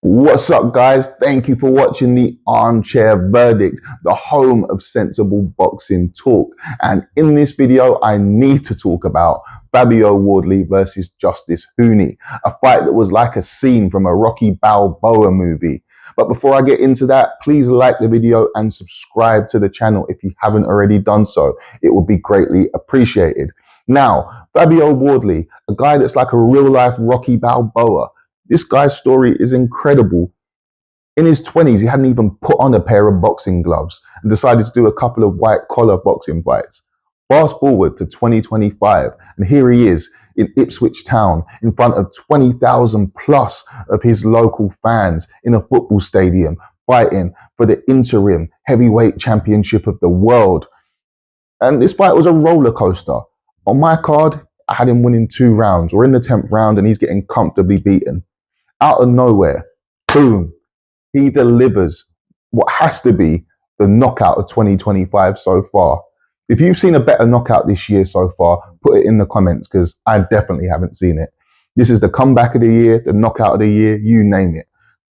What's up, guys? Thank you for watching the Armchair Verdict, the home of sensible boxing talk. And in this video, I need to talk about Fabio Wardley versus Justis Huni, a fight that was like a scene from a Rocky Balboa movie. But before I get into that, please like the video and subscribe to the channel if you haven't already done so. It would be greatly appreciated. Now, Fabio Wardley, a guy that's like a real-life Rocky Balboa. This guy's story is incredible. In his 20s, he hadn't even put on a pair of boxing gloves and decided to do a couple of white collar boxing fights. Fast forward to 2025, and here he is in Ipswich Town in front of 20,000 plus of his local fans in a football stadium, fighting for the interim heavyweight championship of the world. And this fight was a roller coaster. On my card, I had him winning 2 rounds. We're in the 10th round, and he's getting comfortably beaten. Out of nowhere, boom, he delivers what has to be the knockout of 2025 so far. If you've seen a better knockout this year so far, put it in the comments, because I definitely haven't seen it. This is the comeback of the year, the knockout of the year, you name it.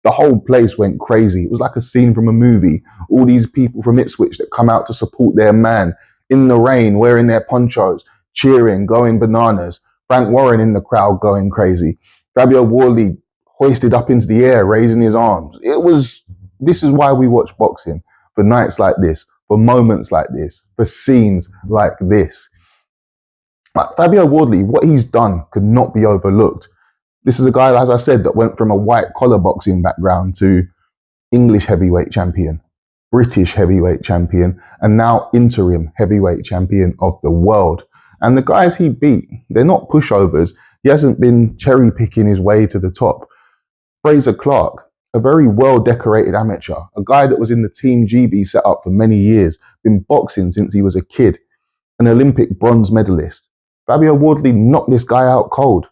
The whole place went crazy. It was like a scene from a movie. All these people from Ipswich that come out to support their man in the rain, wearing their ponchos, cheering, going bananas. Frank Warren in the crowd going crazy. Fabio Wardley hoisted up into the air, raising his arms. This is why we watch boxing, for nights like this, for moments like this, for scenes like this. Like Fabio Wardley, what he's done could not be overlooked. This is a guy, as I said, that went from a white collar boxing background to English heavyweight champion, British heavyweight champion, and now interim heavyweight champion of the world. And the guys he beat, they're not pushovers. He hasn't been cherry picking his way to the top. Fraser Clark, a very well-decorated amateur, a guy that was in the Team GB setup for many years, been boxing since he was a kid, an Olympic bronze medalist. Fabio Wardley knocked this guy out cold.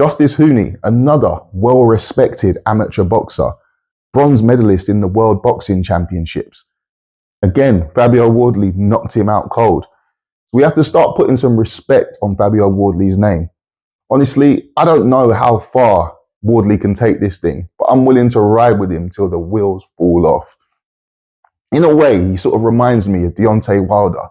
Justis Huni, another well-respected amateur boxer, bronze medalist in the World Boxing Championships. Again, Fabio Wardley knocked him out cold. We have to start putting some respect on Fabio Wardley's name. Honestly, I don't know how far Wardley can take this thing, but I'm willing to ride with him till the wheels fall off. In a way, he sort of reminds me of Deontay Wilder,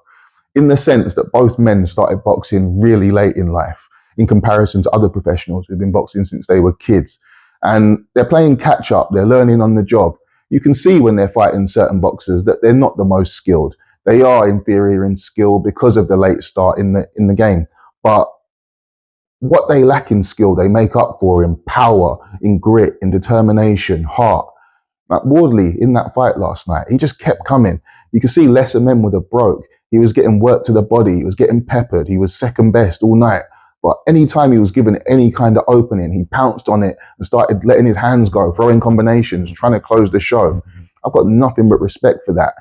in the sense that both men started boxing really late in life, in comparison to other professionals who've been boxing since they were kids. And they're playing catch up, they're learning on the job. You can see when they're fighting certain boxers that they're not the most skilled. They are inferior in skill because of the late start in the game. But what they lack in skill, they make up for in power, in grit, in determination, heart. Like Wardley in that fight last night, he just kept coming. You could see lesser men would have broke. He was getting work to the body. He was getting peppered. He was second best all night. But anytime he was given any kind of opening, he pounced on it and started letting his hands go, throwing combinations, trying to close the show. I've got nothing but respect for that.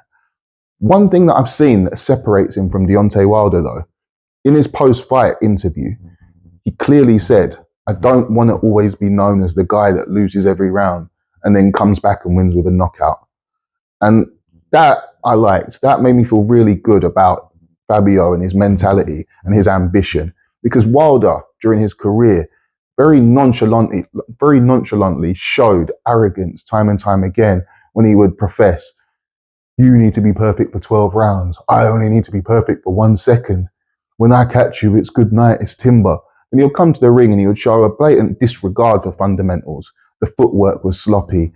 One thing that I've seen that separates him from Deontay Wilder, though, in his post-fight interview, he clearly said, I don't want to always be known as the guy that loses every round and then comes back and wins with a knockout. And that I liked. That made me feel really good about Fabio and his mentality and his ambition. Because Wilder, during his career, very nonchalantly showed arrogance time and time again when he would profess, you need to be perfect for 12 rounds. I only need to be perfect for 1 second. When I catch you, it's good night, it's timber. And he'll come to the ring and he would show a blatant disregard for fundamentals. The footwork was sloppy,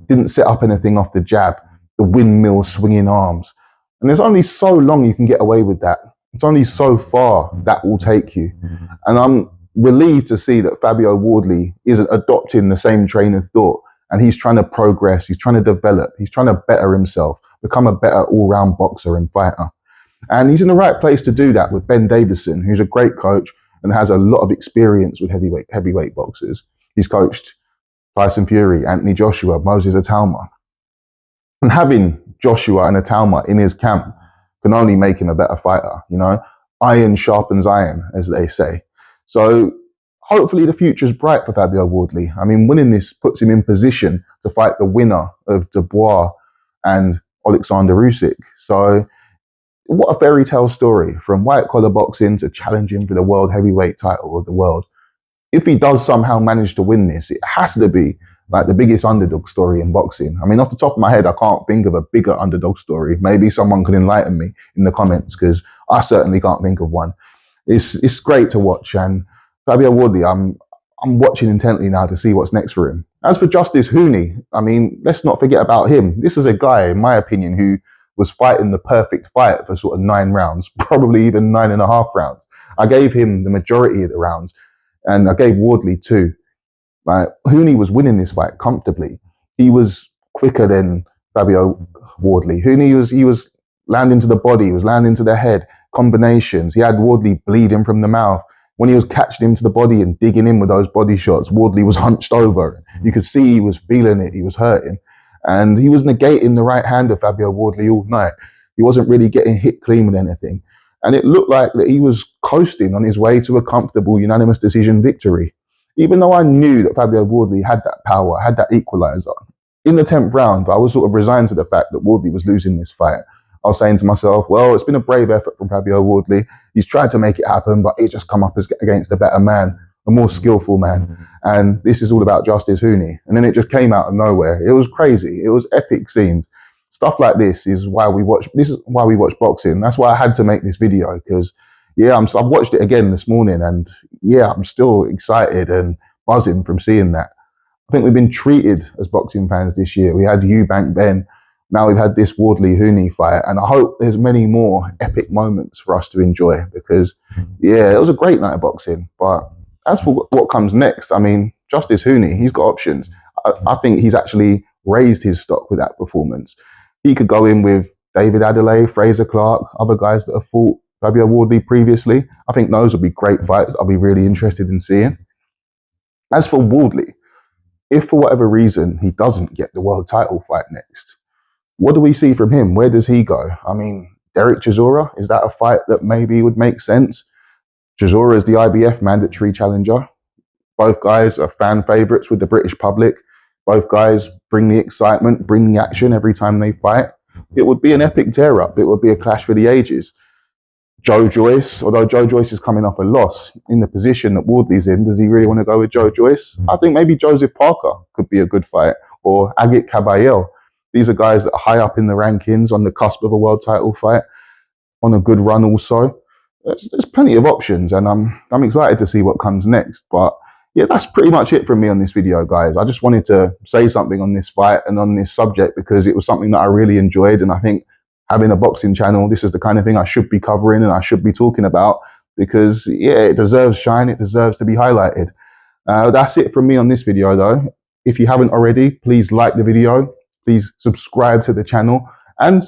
didn't set up anything off the jab, the windmill swinging arms. And there's only so long you can get away with that. It's only so far that will take you. And I'm relieved to see that Fabio Wardley isn't adopting the same train of thought. And he's trying to progress, he's trying to develop, he's trying to better himself, become a better all-round boxer and fighter. And he's in the right place to do that with Ben Davison, who's a great coach and has a lot of experience with heavyweight boxers. He's coached Tyson Fury, Anthony Joshua, Moses Atalma. And having Joshua and Atalma in his camp can only make him a better fighter, you know? Iron sharpens iron, as they say. So hopefully the future's bright for Fabio Wardley. I mean, winning this puts him in position to fight the winner of Dubois and Alexander Usyk. So what a fairy tale story, from white collar boxing to challenging for the world heavyweight title of the world. If he does somehow manage to win this, it has to be like the biggest underdog story in boxing. I mean, off the top of my head, I can't think of a bigger underdog story. Maybe someone could enlighten me in the comments, because I certainly can't think of one. It's great to watch, and Fabio Wardley, I'm watching intently now to see what's next for him. As for Justis Huni, I mean, let's not forget about him. This is a guy, in my opinion, who was fighting the perfect fight for sort of 9 rounds, probably even 9.5 rounds. I gave him the majority of the rounds, and I gave Wardley 2. Like, Huni was winning this fight comfortably. He was quicker than Fabio Wardley. Huni was landing to the body, he was landing to the head, combinations. He had Wardley bleeding from the mouth. When he was catching him to the body and digging in with those body shots, Wardley was hunched over. You could see he was feeling it, he was hurting. And he was negating the right hand of Fabio Wardley all night. He wasn't really getting hit clean with anything. And it looked like that he was coasting on his way to a comfortable unanimous decision victory. Even though I knew that Fabio Wardley had that power, had that equaliser, in the 10th round, I was sort of resigned to the fact that Wardley was losing this fight. I was saying to myself, well, it's been a brave effort from Fabio Wardley. He's tried to make it happen, but he's just come up against a better man, a more skillful man. And this is all about Justis Huni. And then it just came out of nowhere. It was crazy. It was epic scenes. Stuff like this is why we watch. This is why we watch boxing. That's why I had to make this video, because yeah, I've watched it again this morning, and yeah, I'm still excited and buzzing from seeing that. I think we've been treated as boxing fans this year. We had Eubank Ben. Now we've had this Wardley Huni fight, and I hope there's many more epic moments for us to enjoy, because yeah, it was a great night of boxing. But as for what comes next, I mean, Justis Huni, he's got options. I think he's actually raised his stock with that performance. He could go in with David Adelaide, Fraser Clark, other guys that have fought Fabio Wardley previously. I think those would be great fights I'll be really interested in seeing. As for Wardley, if for whatever reason he doesn't get the world title fight next, what do we see from him? Where does he go? I mean, Derek Chisora, is that a fight that maybe would make sense? Chisora is the IBF mandatory challenger. Both guys are fan favourites with the British public. Both guys bring the excitement, bring the action every time they fight. It would be an epic tear-up. It would be a clash for the ages. Joe Joyce, although Joe Joyce is coming off a loss, in the position that Wardley's in, does he really want to go with Joe Joyce? I think maybe Joseph Parker could be a good fight, or Agit Kabayel. These are guys that are high up in the rankings, on the cusp of a world title fight, on a good run also. There's plenty of options, and I'm excited to see what comes next. But yeah, that's pretty much it from me on this video, guys. I just wanted to say something on this fight and on this subject, because it was something that I really enjoyed, and I think having a boxing channel, this is the kind of thing I should be covering and I should be talking about, because yeah, it deserves shine, it deserves to be highlighted. That's it from me on this video though. If you haven't already, please like the video, please subscribe to the channel, and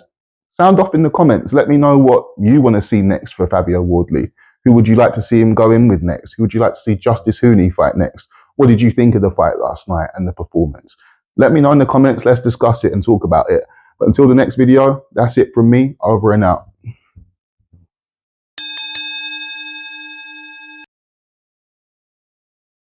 sound off in the comments. Let me know what you want to see next for Fabio Wardley. Who would you like to see him go in with next? Who would you like to see Justis Huni fight next? What did you think of the fight last night and the performance? Let me know in the comments, let's discuss it and talk about it. But until the next video, that's it from me, over and out.